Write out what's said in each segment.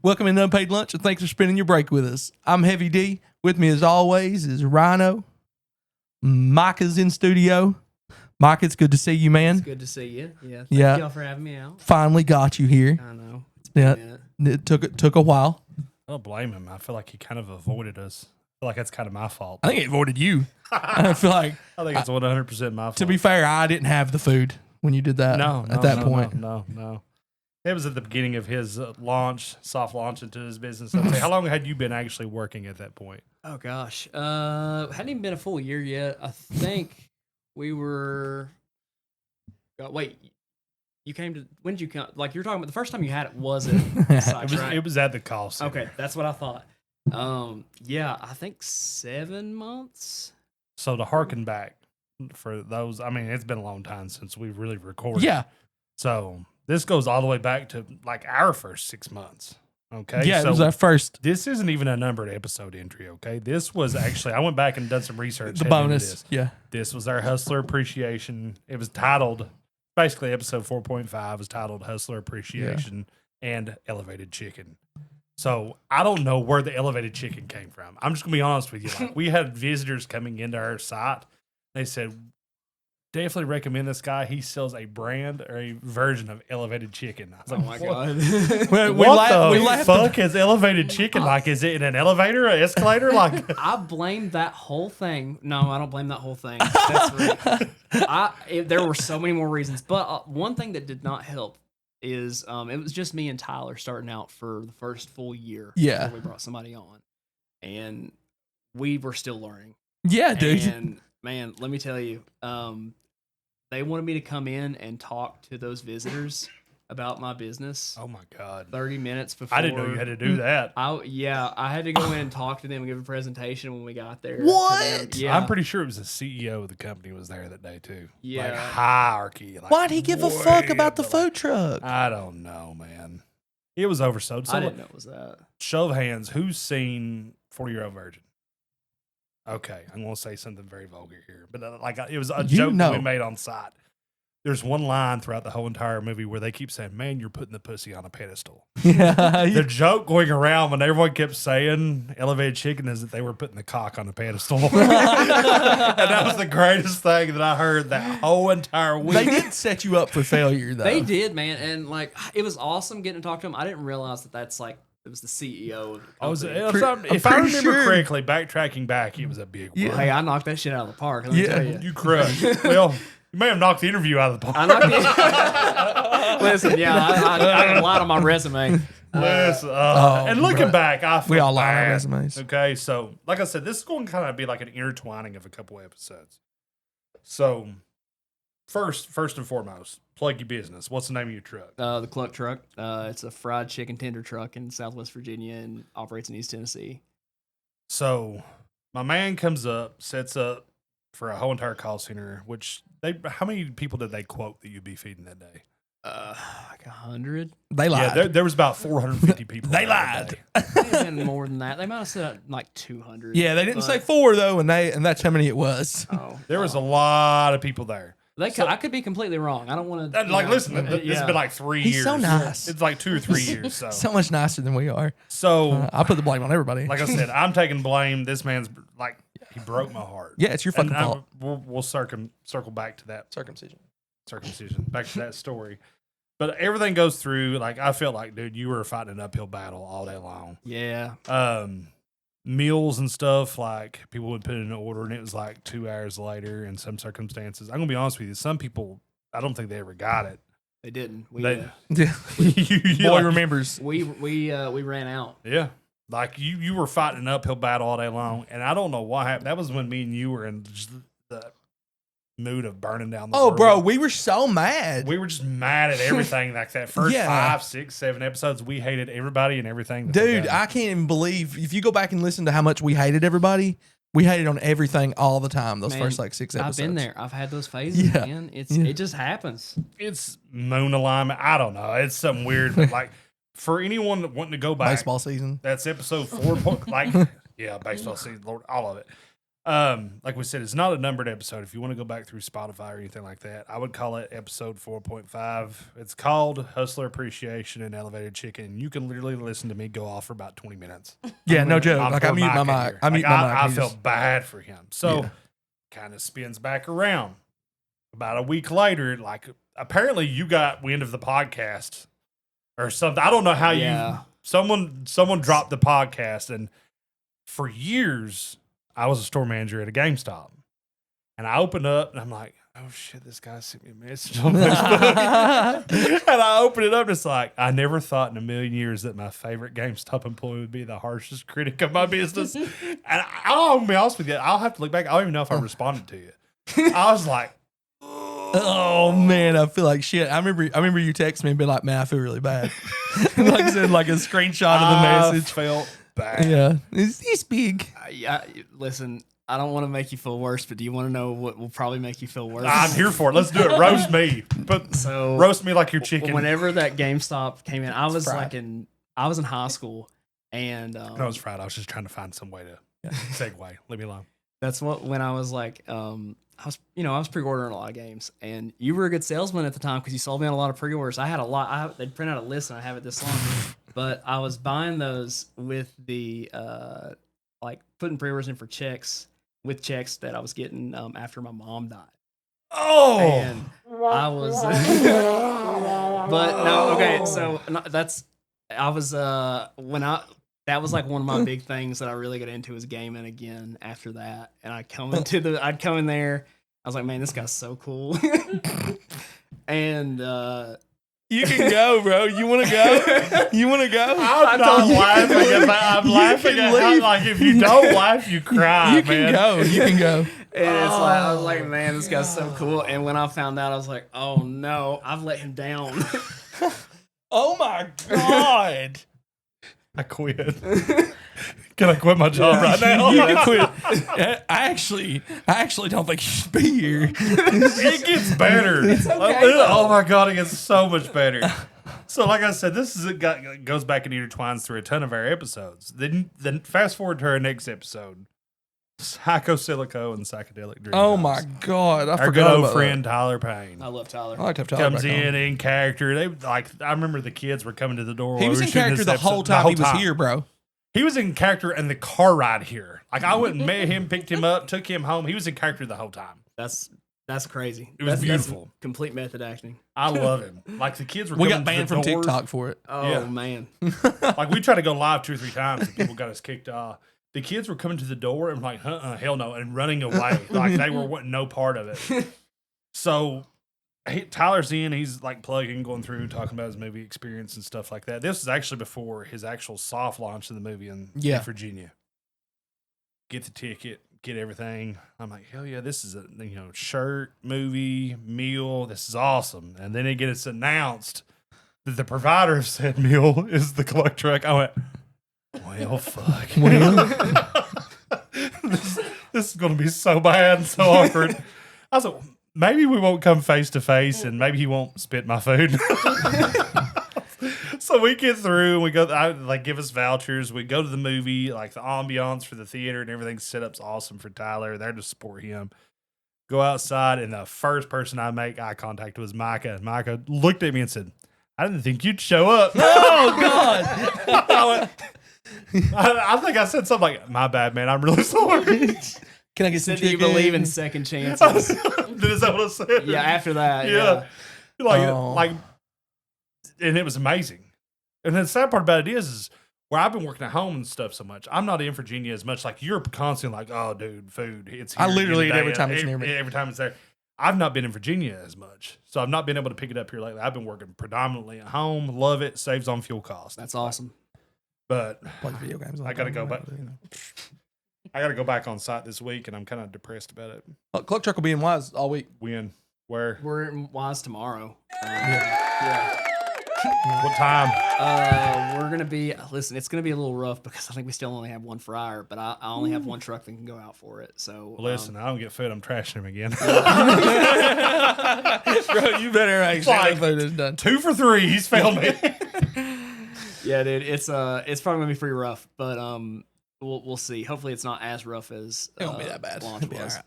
Welcome to Unpaid Lunch, and thanks for spending your break with us. I'm Heavy D. With me, as always, is Rhino. Micah's in studio. Micah, it's good to see you, man. It's good to see you. Yeah. Thank y'all for having me out. Finally got you here. I know. It's been a minute. It took a while. I don't blame him. I feel like he kind of avoided us. I feel like that's kind of my fault. I think he avoided you. I feel like I think it's 100% my fault. To be fair, I didn't have the food when you did that. At that point. No. It was at the beginning of his soft launch into his business. How long had you been actually working at that point? Oh gosh, hadn't even been a full year yet. I think we were. Wait, you came to? When did you come? Like you're talking about the first time you had it wasn't. It was at the call center. Okay, that's what I thought. Yeah, I think 7 months. So to harken back for those, I mean, it's been a long time since we've really recorded. Yeah. So this goes all the way back to like our first 6 months. Okay. Yeah, so it was our first. This isn't even a numbered episode entry. Okay. This was actually, I went back and done some research. The bonus. Yeah. This was our Hustler Appreciation. It was titled, basically episode 4.5 was titled Hustler Appreciation and Elevated Chicken. So I don't know where the elevated chicken came from. I'm just going to be honest with you. Like, we had visitors coming into our site. They said, definitely recommend this guy. He sells a brand or a version of elevated chicken. I was like, oh my God. What the fuck is elevated chicken? Like, is it in an elevator, an escalator? Like, I blame that whole thing. No, I don't blame that whole thing. That's right. There were so many more reasons. But one thing that did not help is it was just me and Tyler starting out for the first full year. Yeah. Before we brought somebody on. And we were still learning. Yeah, dude. And man, let me tell you, they wanted me to come in and talk to those visitors about my business. oh my God. 30 minutes before. I didn't know you had to do that. I had to go in and talk to them and give a presentation when we got there. What? Yeah. I'm pretty sure it was the CEO of the company was there that day too. Yeah. Like hierarchy. Like, Why'd he give a fuck about the food truck? I don't know, man. It was oversold. So I didn't know it was that. show of hands, who's seen 40-Year-Old Virgin? Okay, I'm going to say something very vulgar here, but it was a joke that we made on site. There's one line throughout the whole entire movie where they keep saying, "Man, you're putting the pussy on a pedestal." Yeah. The joke going around when everyone kept saying elevated chicken is that they were putting the cock on a pedestal. And that was the greatest thing that I heard that whole entire week. They did set you up for failure, though. They did, man. And like, it was awesome getting to talk to them. I didn't realize that that's like, it was the CEO of the company. If I remember correctly, backtracking back, it was a big one. Hey, I knocked that shit out of the park. Let me tell you. You crushed. Well, you may have knocked the interview out of the park. I knocked Listen, I got a lot on my resume. And looking back, I feel we all lie on our bad. resumes. Okay, so like I said, this is going to kind of be like an intertwining of a couple episodes. So first and foremost, plug your business. What's the name of your truck? The Cluck Truck. It's a fried chicken tender truck in Southwest Virginia and operates in East Tennessee. So my man comes up, sets up for a whole entire call center, which how many people did they quote that you'd be feeding that day? Like 100. They lied. Yeah, there was about 450 people. They lied. May have been more than that. They might have said like 200. Yeah, they didn't say 4 though, and that's how many it was. There was a lot of people there. I could be completely wrong. I don't want to. Listen, this has been like 3 years. He's so nice. It's like 2 or 3 years. So much nicer than we are. So I put the blame on everybody. like I said, I'm taking blame. This man's like, he broke my heart. Yeah, it's your fucking fault. We'll circle back to that Circumcision. Back to that story. But everything goes through. Like, I felt like, dude, you were fighting an uphill battle all day long. Yeah. Meals and stuff, like people would put in an order and it was like 2 hours later in some circumstances. I'm gonna be honest with you, some people, I don't think they ever got it. They didn't. Boy remembers. We ran out. Yeah. Like you were fighting an uphill battle all day long, and I don't know what happened. That was when me and you were in just the mood of burning down the world. Bro, we were so mad. We were just mad at everything. Like that first 5, 6, 7 episodes, we hated everybody and everything. Dude, I can't even believe, if you go back and listen to how much we hated everybody, we hated on everything all the time, those first like 6 episodes. I've been there. I've had those phases, man. It just happens. It's moon alignment. I don't know. It's something weird, but like for anyone wanting to go back. Baseball season. That's episode 4. Baseball season, Lord, all of it. Like we said, it's not a numbered episode. If you want to go back through Spotify or anything like that, I would call it episode 4.5. It's called Hustler Appreciation and Elevated Chicken. You can literally listen to me go off for about 20 minutes. Yeah, no joke. I'm Like I poor mute my Micah mic. here. I mute Like, my mic. I He felt just- bad for him. So Yeah. kind of spins back around. About a week later, like apparently you got wind of the podcast or something. I don't know how Yeah. someone dropped the podcast, and for years I was a store manager at a GameStop. And I opened up and I'm like, oh shit, this guy sent me a message on Facebook. And I opened it up and it's like, I never thought in a million years that my favorite GameStop employee would be the harshest critic of my business. And I'll be honest with you, I'll have to look back. I don't even know if I responded to you. I was like, Oh man, I feel like shit. I remember you text me and be like, man, I feel really bad. Like I said, like a screenshot of the I message. felt bad. Yeah, he's big. Listen, I don't want to make you feel worse, but do you want to know what will probably make you feel worse? I'm here for it. Let's do it. Roast me. Roast me like your chicken. Whenever that GameStop came in, I was fried. I was in high school, and I was fried. I was just trying to find some way to segue. Leave me alone. that's when I was like, I was pre-ordering a lot of games, and you were a good salesman at the time because you sold me on a lot of pre-orders. I had a lot. They'd print out a list, and I have it this long. But I was buying those with the like putting pre-orders in for checks that I was getting after my mom died. Oh, And I was, but no, okay. So that was like one of my big things that I really got into was gaming again after that. And I'd come in there. I was like, man, this guy's so cool. And You can go, bro. You want to go? You want to go? I'm not laughing at that. I'm laughing can at how, leave. like, if you don't laugh, you cry, You can man. go. You can go. And it's like I was like, man, this guy's so cool. And when I found out, I was like, oh no, I've let him down. Oh my god. I quit. Can I quit my job right now? You can quit. I actually don't think you should be here. It gets better. Oh my god, it gets so much better. So, like I said, goes back and intertwines through a ton of our episodes. Then fast forward to our next episode, Psycho-Silico and Psychedelic Dream. Oh Homes. my god. I Our good forgot old about friend Tyler Payne I love Tyler. that. I like to have Tyler comes back on. in character. I remember the kids were coming to the door. He while was we in were shooting character this the whole episode. time he was here, bro. He was in character in the car ride here. Like I went and met him, picked him up, took him home. He was in character the whole time. That's crazy. It was That's beautiful. complete method acting. I love him. Like the kids were. We coming got to banned the from doors. TikTok for it. Oh Yeah. man. Like we tried to go live 2 or 3 times and people got us kicked off. The kids were coming to the door and like, hell no, and running away. Like they were wanting no part of it. So Tyler's in, he's like plugging, going through, talking about his movie experience and stuff like that. This is actually before his actual soft launch of the movie in Virginia. Get the ticket, get everything. I'm like, hell yeah, this is a shirt, movie, meal. This is awesome. And then it gets announced that the provider of said meal is the Cluck Truck. I went, well, fuck. This is going to be so bad and so awkward. I was like, maybe we won't come face to face and maybe he won't spit my food. So we get through and we go, give us vouchers. We go to the movie, like the ambiance for the theater and everything set up's awesome for Tyler. They're to support him. Go outside and the first person I make eye contact was Micah. And Micah looked at me and said, I didn't think you'd show up. Oh god. I think I said something like, my bad, man. I'm really sorry. Can I get some Said you chicken? believe in second chances. Is that what I said? Yeah, after that. Yeah. Yeah. Like, and it was amazing. And then the sad part about it is where I've been working at home and stuff so much, I'm not in Virginia as much. Like, you're constantly like, oh, dude, food. It's here I literally eat today. every time it's near me. Every time it's there. I've not been in Virginia as much. So I've not been able to pick it up here lately. I've been working predominantly at home. Love it. Saves on fuel costs. That's awesome. But Play video games. I got to go back. I got to go back on site this week, and I'm kind of depressed about it. Cluck Truck will be in Wise all week. When? Where? We're in Wise tomorrow. What time? We're gonna be. Listen, it's gonna be a little rough because I think we still only have one fryer, but I only have one truck that can go out for it. So Listen, I don't get food. I'm trashing him again. Bro, you better make sure Like- that food is done. 2 for 3. He's failed me. yeah, dude, it's probably gonna be pretty rough, but we'll see. Hopefully, it's not as rough as It won't be that bad. lunch It'll be was. all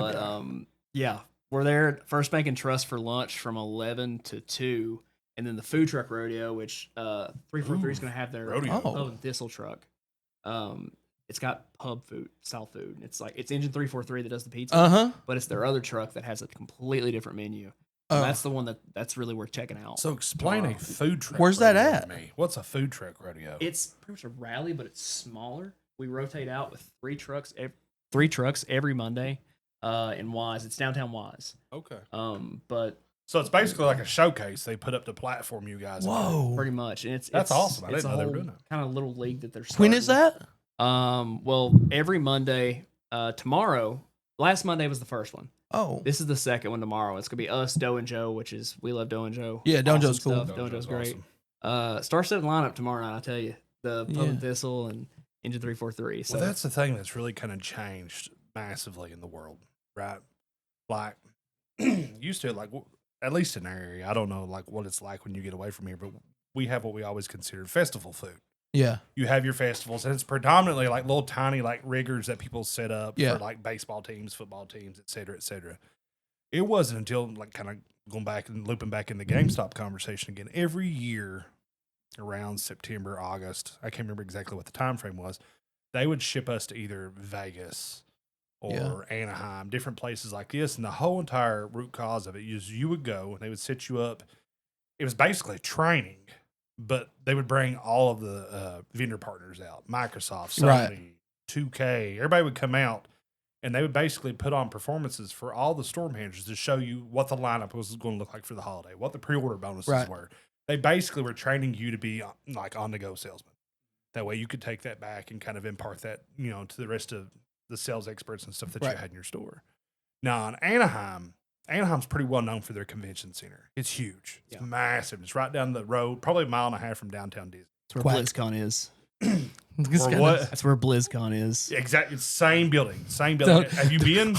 right. But yeah, we're there at First Bank and Trust for lunch from 11 to 2, and then the food truck rodeo, which 343 is going to have their rodeo. pub and thistle truck. It's got pub food style food. It's Engine 343 that does the pizza, but it's their other truck that has a completely different menu. And that's the one that's really worth checking out. So explain a food truck. Where's that rodeo at? to me. What's a food truck rodeo? It's pretty much a rally, but it's smaller. We rotate out with three trucks every Monday in Wise. It's downtown Wise. Okay. But So it's basically like a showcase they put up to platform you guys. Whoa. pretty much, and That's awesome. I it's didn't know they were doing that. Kind of little league that they're starting. When is that? Well, every Monday. Tomorrow, last Monday was the first one. Oh. This is the second one tomorrow. It's gonna be us, Doe and Joe, which is we love Doe and Joe. Yeah, Doe and Joe's cool. Doe and Joe's great. Awesome. Star-studded lineup tomorrow night. I tell you, the Pub and Yeah. Thistle and Engine 343. So Well, that's the thing that's really kind of changed massively in the world, right? Like, used to, like, at least in our area, I don't know, like, what it's like when you get away from here, but we have what we always considered festival food. Yeah. You have your festivals, and it's predominantly like little tiny, like, riggers that people set up Yeah. for, like, baseball teams, football teams, et cetera, et cetera. It wasn't until, like, kind of going back and looping back in the GameStop conversation again, every year around September, August, I can't remember exactly what the time frame was, they would ship us to either Vegas or Anaheim, different places like this. And the whole entire root cause of it is you would go and they would set you up. It was basically training, but they would bring all of the vendor partners out, Microsoft, Sony, Right. 2K, everybody would come out. And they would basically put on performances for all the store managers to show you what the lineup was going to look like for the holiday, what the pre-order bonuses Right. were. They basically were training you to be like on-the-go salesman. That way you could take that back and kind of impart that, you know, to the rest of the sales experts and stuff that you Right. had in your store. Now in Anaheim's pretty well known for their convention center. It's huge. It's massive. It's right down the road, probably a mile and a half from downtown Disney. that's where Quack. BlizzCon is. This Or guy what? knows. That's where BlizzCon is. Exactly. Same building. Same building. Don't- Have you been?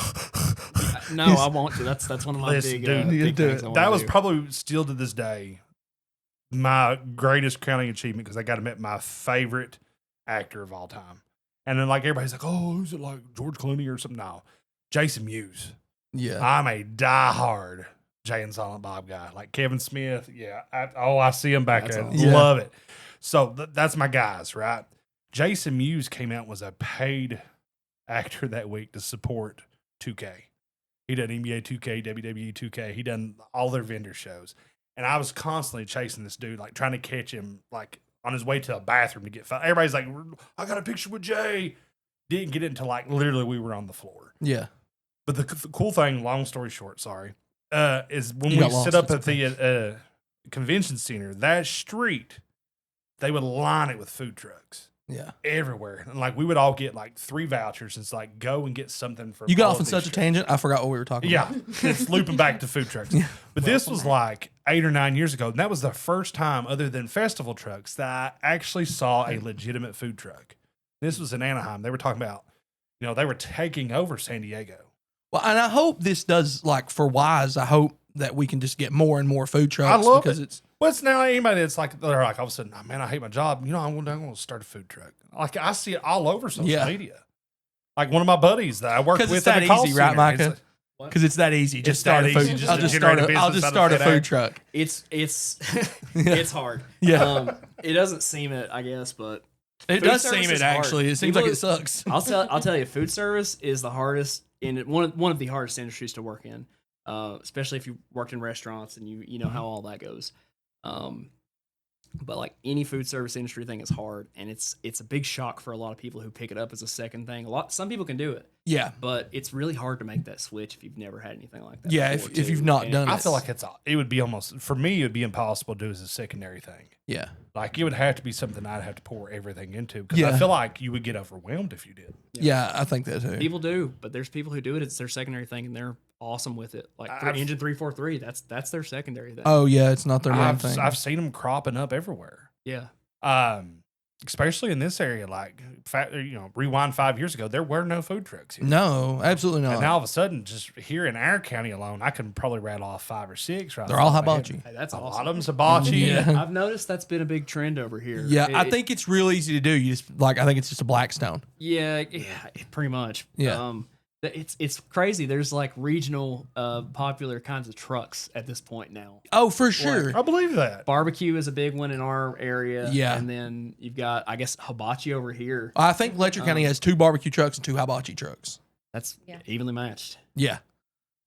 No, I want to. That's one of my Listen, big, dude, you big do things it. I wanna That was do. probably still to this day my greatest crowning achievement because I got to meet my favorite actor of all time. And then, like, everybody's like, oh, who's it, like George Clooney or something? No, Jason Mewes. Yeah. I'm a diehard Jay and Silent Bob guy. Like Kevin Smith. Yeah. I see him back That's there. awesome. Love it. So that's my guys, right? Jason Mewes came out and was a paid actor that week to support 2K. He done NBA 2K, WWE 2K. He done all their vendor shows. And I was constantly chasing this dude, like trying to catch him, like on his way to a bathroom to get found. Everybody's like, I got a picture with Jay. Didn't get it until like literally we were on the floor. Yeah. But the cool thing, long story short, is when You we got lost, sit up it's at the convention center, that street, they would line it with food trucks Yeah. everywhere. And like we would all get like 3 vouchers. It's like go and get something for You got all off of on these such a trucks. tangent. I forgot what we were talking Yeah, about. it's looping back to food trucks. Yeah. But this was like 8 or 9 years ago. And that was the first time, other than festival trucks, that I actually saw a legitimate food truck. This was in Anaheim. They were talking about, you know, they were taking over San Diego. Well, and I hope this does, like, for Wise, I hope that we can just get more and more food trucks. I love because it. it's What's now anybody that's like, they're like, all of a sudden, oh, man, I hate my job. You know, I'm going to start a food truck. Like, I see it all over social Yeah. media. Like, one of my buddies that I work with because it's at that a call easy, right, center, Micah? it's- Because it's that easy. Just It's start that a food. easy just I'll to just generate start a a. I'll business just out of start a that food act. truck. It's Yeah. it's hard. Yeah. It doesn't seem it, I guess, but It food does service seem is it hard. actually. It seems People- like it sucks. I'll tell you, food service is the hardest in one of the hardest industries to work in, especially if you worked in restaurants and you know how all that goes. But like any food service industry thing is hard, and it's a big shock for a lot of people who pick it up as a second thing. Some people can do it, Yeah. but it's really hard to make that switch if you've never had anything like that. Yeah, before, if too. you've not And done I it. feel like it would be almost, for me, it would be impossible to do as a secondary thing. Yeah. Like, it would have to be something I'd have to pour everything into because Yeah. I feel like you would get overwhelmed if you did. Yeah, I think that too. people do, but there's people who do it. It's their secondary thing, and they're awesome with it. Like Engine 343, that's their secondary thing. Oh yeah, it's not their main I've thing. seen them cropping up everywhere. Yeah. especially in this area, like rewind 5 years ago, there were no food trucks here. No, absolutely not. And now all of a sudden, just here in our county alone, I can probably rattle off 5 or 6. Right, They're all hibachi. Hey, that's a lot awesome. of them's hibachi. Yeah. I've noticed that's been a big trend over here. Yeah, I think it's real easy to do. You just I think it's just a Blackstone. Yeah, pretty much. Yeah. It's crazy. There's like regional popular kinds of trucks at this point now. Oh, for sure. I believe that. Barbecue is a big one in our area. Yeah. And then you've got, I guess, hibachi over here. I think Letcher County has 2 barbecue trucks and 2 hibachi trucks. That's evenly matched. Yeah.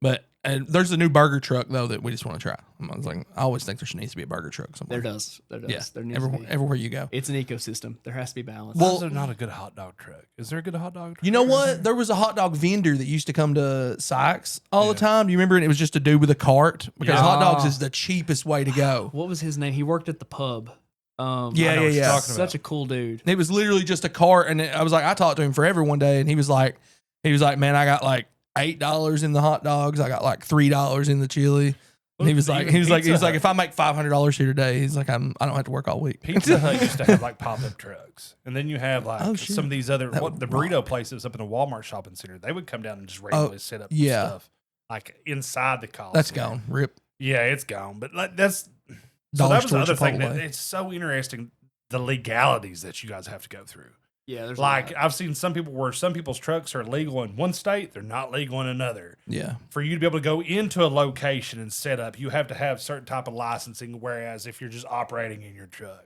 But and there's a new burger truck though that we just want to try. I was like, I always think there needs to be a burger truck somewhere. There does. Yeah. There needs to be. Everywhere you go. It's an ecosystem. There has to be balance. Well, Well, there's not a good hot dog truck. Is there a good hot dog truck? You know what? There was a hot dog vendor that used to come to Sykes all the time. Do you remember? And it was just a dude with a cart because hot dogs is the cheapest way to go. What was his name? He worked at the pub. Yeah. Such a cool dude. It was literally just a cart, and I was like, I talked to him forever one day, and he was like, man, I got like $8 in the hot dogs, I got like $3 in the chili. And he was like, if I make $500 here today, he's like, I don't have to work all week. Pizza Hut used to have like pop-up trucks, and then you have like Oh, shit. some of these other That would the burrito places up in the Walmart shopping center. They would come down and just randomly set up yeah. stuff like inside the Coliseum. That's gone. Rip. Yeah, it's gone. But like that's so Dollar that was the Store, other thing that Chipotle. it's so interesting the legalities that you guys have to go through. Yeah, there's Like a lot. I've seen some people where some people's trucks are legal in one state, they're not legal in another. Yeah. For you to be able to go into a location and set up, you have to have certain type of licensing. Whereas if you're just operating in your truck,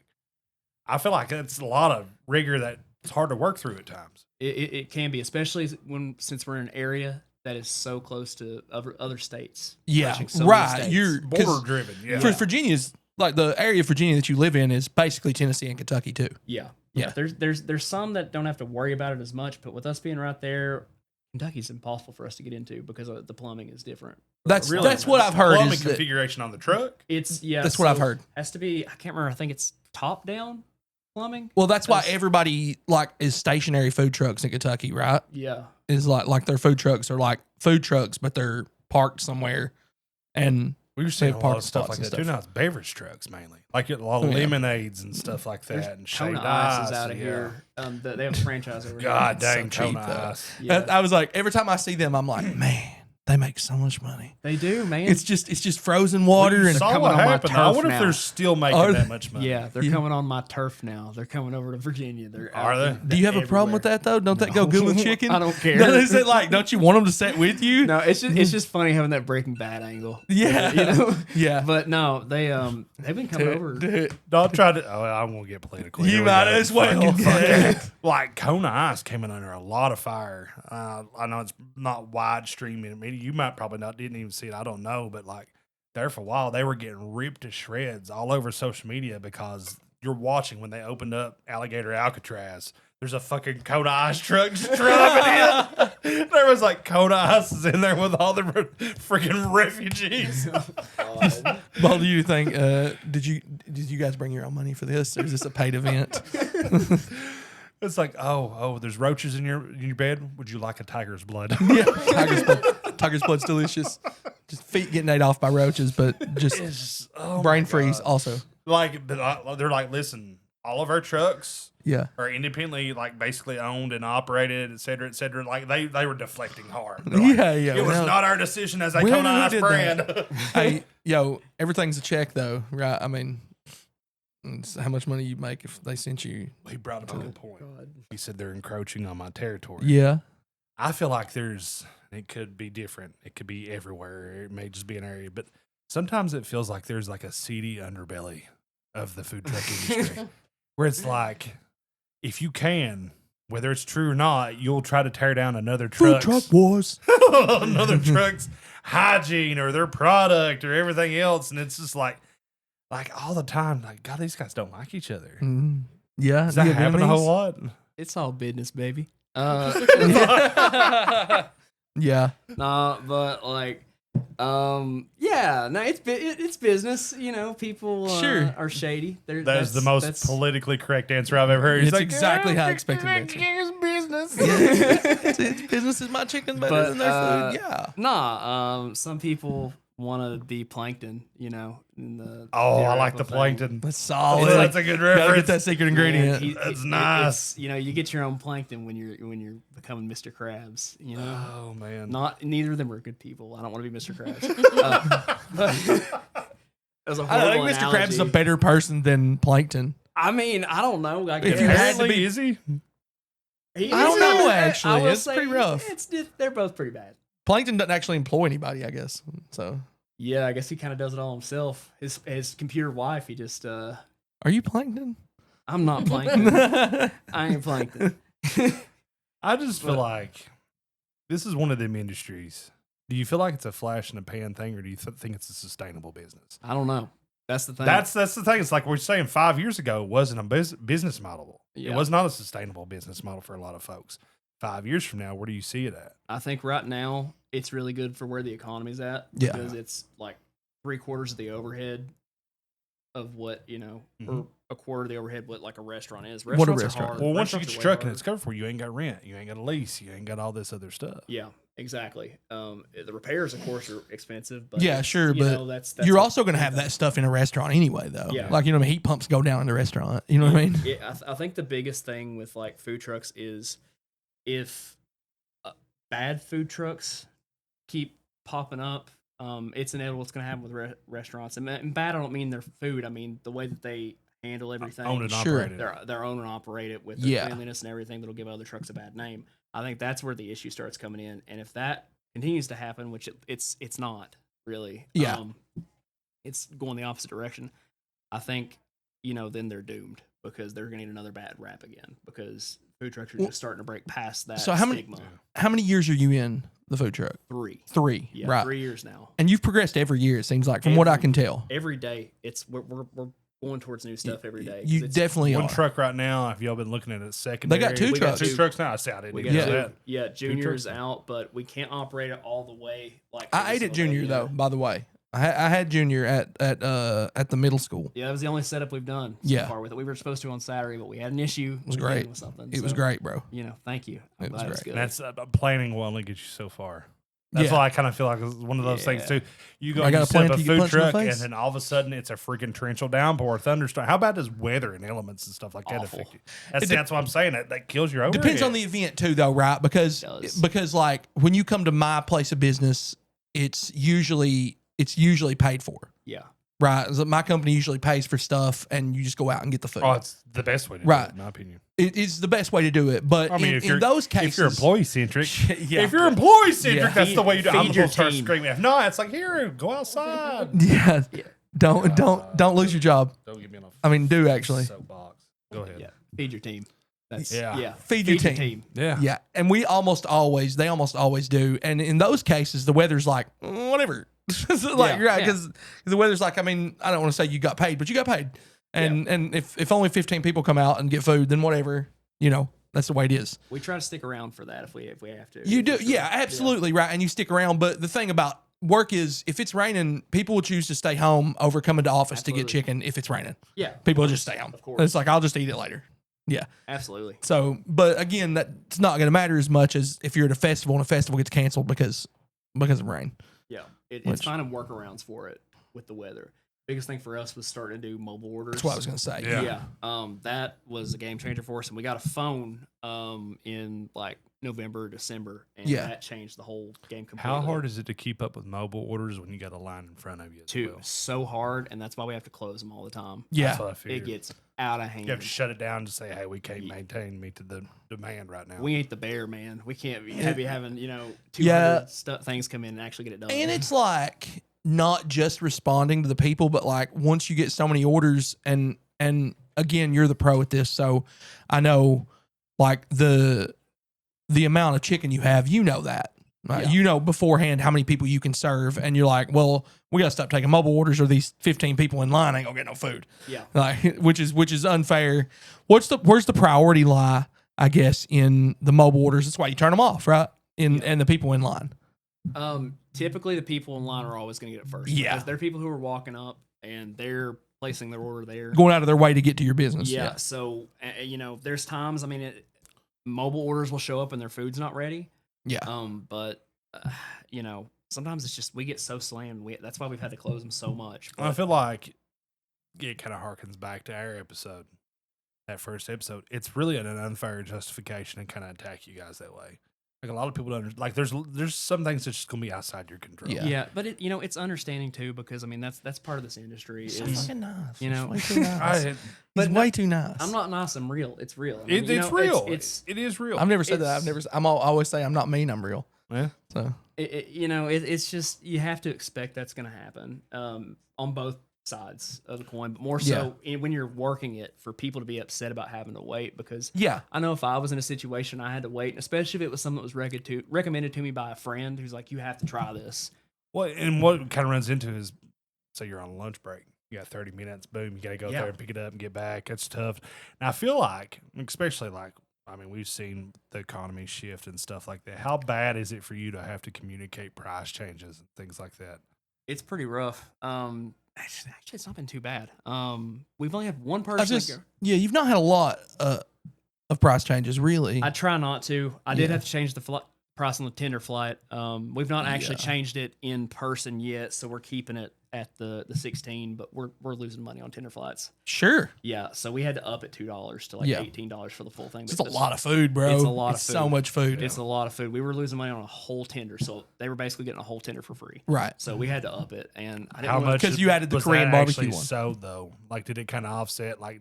I feel like it's a lot of rigor that it's hard to work through at times. It can be, especially since we're in an area that is so close to other states. Yeah. touching so many Right. states. You're Border driven, yeah. For Virginia's like the area of Virginia that you live in is basically Tennessee and Kentucky too. Yeah. Yeah. There's some that don't have to worry about it as much, but with us being right there, Kentucky's impossiple for us to get into because the plumbing is different. That's Really, what I've heard. Plumbing Is that, configuration on the truck. It's That's what I've heard. Has to be. I can't remember. I think it's top down plumbing. well, that's why That's- everybody like is stationary food trucks in Kentucky, right? Yeah. Is like their food trucks are like food trucks, but they're parked somewhere. And We were seeing a park lot of stuff spots like and that too. stuff. Now it's beverage trucks mainly, like a lot of Oh, yeah. lemonades and stuff like There's that, and Kona shaved Ice is ice, out of yeah. here. They have a franchise over God It's so dang, cheap, Kona though. Ice. here. Yeah. I was like, every time I see them, I'm like, man, they make so much money. They do, man. It's just frozen water You and saw coming what on my happened. I turf wonder if now. they're still making Are that they? much money. yeah, they're Yeah. coming on my turf now. They're coming over to Virginia. They're Are out they? Do you have a problem with everywhere. that though? Don't that go good with chicken? I don't care. No, is it like, don't you want them to sit with you? No, it's just funny having that Breaking Bad angle. Yeah. You know? Yeah. But no, they've been coming over. Dude, Don't try to. Oh, I'm gonna get political. you Here we might go. as well. Fuck Yeah. it. Like Kona Ice came in under a lot of fire. I know it's not wide streaming. I mean, you might probably didn't even see it. I don't know, but like there for a while, they were getting ripped to shreds all over social media because you're watching when they opened up Alligator Alcatraz. There's a fucking Kona Ice truck just driving in. There was like Kona Ice is in there with all the freaking refugees. Well, do you think? Did you guys bring your own money for this, or is this a paid event? It's like, oh, there's roaches in your bed. Would you like a tiger's blood? Yeah, tiger's blood's delicious. Just feet getting ate off by roaches, but just It's- oh brain my freeze God. also. Like, but they're like, listen, all of our trucks Yeah. are independently, like, basically owned and operated, et cetera, et cetera. Like, they were deflecting hard. They're like, Yeah. It was well, not our decision as a well, Kona who Ice did brand. Hey, yo, everything's a check though, right? I mean, it's how much money you make if they sent you. He brought up a good point. He said they're encroaching on my territory. Yeah. I feel like it could be different. It could be everywhere. It may just be an area, but sometimes it feels like there's like a seedy underbelly of the food truck industry where it's like, if you can, whether it's true or not, you'll try to tear down another Food truck's, truck wars. another truck's hygiene or their product or everything else. And it's just like all the time, like, God, these guys don't like each other. Mm, yeah. Does that you have happen a enemies? whole lot? It's all business, baby. Yeah. Nah, but like, yeah, no, it's business. You know, people Sure. are shady. That is the most politically correct answer I've ever heard. It's exactly how I expected it to be. It's business. It's business is my chicken better But, than their food. Yeah. Nah, some people want to be plankton, in the I like the thing. plankton. That's solid. That's a good Gotta reference. get that secret ingredient. Man, That's nice. You get your own plankton when you're becoming Mr. Krabs. Oh man, Neither of them are good people. I don't want to be Mr. Krabs. That was a I horrible think Mr. Krabs is a analogy. better person than Plankton. I mean, I don't know. Like, If you had to be, is he? I I don't know. Actually, it's pretty rough. They're both pretty bad. Plankton doesn't actually employ anybody, I guess. So, Yeah, I guess he kind of does it all himself. His computer wife, he just. are you Plankton? I'm not Plankton. I ain't Plankton. I just feel like this is one of them industries. Do you feel like it's a flash in the pan thing, or do you think it's a sustainable business? I don't know. That's the thing. That's the thing. It's like we're saying 5 years ago, it wasn't a business model. Yeah. It was not a sustainable business model for a lot of folks. 5 years from now, where do you see it at? I think right now it's really good for where the economy's at. Yeah. Because it's like 3/4 of the overhead of what, or a quarter of the overhead what like a restaurant is. What a Restaurants are restaurant. hard. Well, once you Restaurants get are your way truck and harder. it's covered for you, ain't got rent, you ain't got a lease, you ain't got all this other stuff. Yeah, exactly. The repairs, of course, are expensive. But Yeah, sure, but that's you're what- also going to have that stuff in a restaurant anyway, though. Yeah. Like, heat pumps go down in the restaurant. You know what I mean? Yeah, I think the biggest thing with like food trucks is if bad food trucks keep popping up, it's inevitable it's going to happen with restaurants. And bad, I don't mean their food. I mean the way that they handle everything. Owned and Sure. operated. They're own and operate it with their Yeah. cleanliness and everything that'll give other trucks a bad name. I think that's where the issue starts coming in. And if that continues to happen, which it's not really, Yeah. it's going the opposite direction. I think then they're doomed because they're going to need another bad rap again because food trucks are just starting to break past that So how many- stigma. How many years are you in the food truck? 3. 3. Yeah, right. 3 years now. And you've progressed every year, it seems like, from what I can tell. Every day, we're going towards new stuff every day. 'cause You it's- definitely One are. truck right now, if y'all been looking at it secondary. They got 2 we got trucks. 2 trucks now. I say I didn't We even got know Yeah. that. yeah, Junior's trucks. out, but we can't operate it all the way. Like I ate at Junior, though, by the way. I had Junior at the middle school. Yeah, that was the only setup we've done so Yeah. far with it. We were supposed to on Saturday, but we had an issue. It was great. With something. It was so, great, bro. Thank you. I'm It was glad great. good. And that's planning will only get you so far. That's Yeah. why I kind of feel like it's one of those things Yeah. too. You go I and got you a set plan up a till you get food punched in the truck, and face. then all of a sudden it's a freaking torrential downpour, thunderstorm. How bad does weather and elements and stuff like that Awful. affect you? That's what I'm saying. That kills your overhead. Depends on the event too, though, right? Because It does. like when you come to my place of business, it's usually paid for, yeah. right? So my company usually pays for stuff, and you just go out and get the food. Oh, it's the best way to do Right. it, in my opinion. It is the best way to do it. But I mean, in those cases, if you're employee centric, Yeah. if you're employee centric, Yeah. that's the way you do it. I'm Feed your gonna start team. screaming. If not, it's like here, go outside. yeah, don't lose your job. Don't get me on a I mean, do actually. soapbox. Go ahead. Yeah. Feed your team. That's Yeah. Feed your team. Yeah. Yeah, and they almost always do. And in those cases, the weather's like whatever. Like Yeah, right, yeah. because the weather's like, I mean, I don't want to say you got paid, but you got paid. And if only 15 people come out and get food, then whatever, that's the way it is. We try to stick around for that if we have to. You do, For sure. yeah, absolutely right, and you stick around. But the thing about work is, if it's raining, people will choose to stay home over coming to office to get Absolutely. chicken. If it's raining, Yeah. people will just stay home. Of course. It's like I'll just eat it later. Yeah. Absolutely. So, but again, that's not going to matter as much as if you're at a festival and a festival gets canceled because of rain. Yeah. Which- It's finding workarounds for it with the weather. Biggest thing for us was starting to do mobile orders. That's what I was going to say. Yeah. Yeah. That was a game changer for us. And we got a phone in like November, December. And Yeah. that changed the whole game completely. How hard is it to keep up with mobile orders when you got a line in front of you? As well? So hard. And that's why we have to close them all the time. Yeah. That's what I figured. It gets out of hand. You have to shut it down to say, hey, we can't meet to the demand right now. We ain't the bear, man. We can't be having, 200 Yeah. things come in and actually get it done. And it's like not just responding to the people, but like once you get so many orders and again, you're the pro at this. So I know like the amount of chicken you have, that. Yeah. You know beforehand how many people you can serve, and you're like, well, we got to stop taking mobile orders, or these 15 people in line ain't gonna get no food. Yeah. Like, which is unfair. Where's the priority lie? I guess in the mobile orders, that's why you turn them off, right? And the people in line. Typically the people in line are always going to get it first. Yeah. Because they're people who are walking up and they're placing their order there. Going out of their way to get to your business. Yeah. So, there's times, mobile orders will show up and their food's not ready. Yeah. But, sometimes it's just we get so slammed. That's why we've had to close them so much. I feel like it kind of harkens back to our episode, that first episode. It's really an unfair justification and kind of attack you guys that way. Like a lot of people don't like. There's some things that's just gonna be outside your control. Yeah, but it's understanding too, because I mean that's part of this industry. So fucking nice. You know, way too nice. But way too nice. I'm not nice. I'm real. It's real. I mean, It's real. It is real. I've never said that. I always say I'm not mean. I'm real. Yeah. So it's just you have to expect that's going to happen on both sides of the coin, but more so when you're working it, for people to be upset about having to wait, because I know if I was in a situation I had to wait, and especially if it was something that was recommended to me by a friend who's like, you have to try this. Well, and what kind of runs into is, say you're on a lunch break, you got 30 minutes, boom, you got to go there and pick it up and get back. It's tough. And I feel like, especially like, I mean, we've seen the economy shift and stuff like that. How bad is it for you to have to communicate price changes and things like that? It's pretty rough. Actually, it's not been too bad. We've only had one person. You've not had a lot of price changes, really. I try not to. I did have to change the price on the tender flight. We've not actually changed it in person yet, so we're keeping it at the 16, but we're losing money on tender flights. Sure. Yeah, so we had to up it $2 to like $18 for the full thing. It's a lot of food, bro. It's a lot of food. So much food. It's a lot of food. We were losing money on a whole tender, so they were basically getting a whole tender for free. Right. So we had to up it, and I didn't How much? Because you added the was Korean that barbecue actually one. So though, like, did it kind of offset? Like,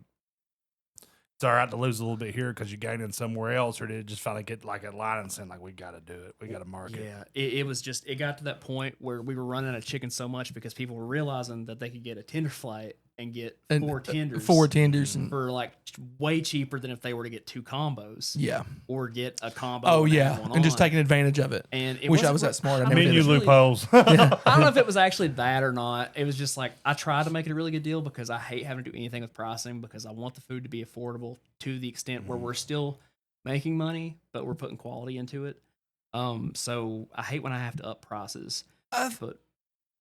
it's all right to lose a little bit here because you're gaining somewhere else, or did it just finally get like a line and saying like, we got to do it, we got to market? Yeah, it was just, it got to that point where we were running out of chicken so much because people were realizing that they could get a tender flight and get four tenders for like way cheaper than if they were to get two combos. Yeah. Or get a combo. Oh yeah, and just taking advantage of it. And wish I was that smart. I menu loopholes. I don't know if it was actually that or not. It was just like, I tried to make it a really good deal because I hate having to do anything with pricing, because I want the food to be affordable to the extent where we're still making money, but we're putting quality into it. So I hate when I have to up prices. But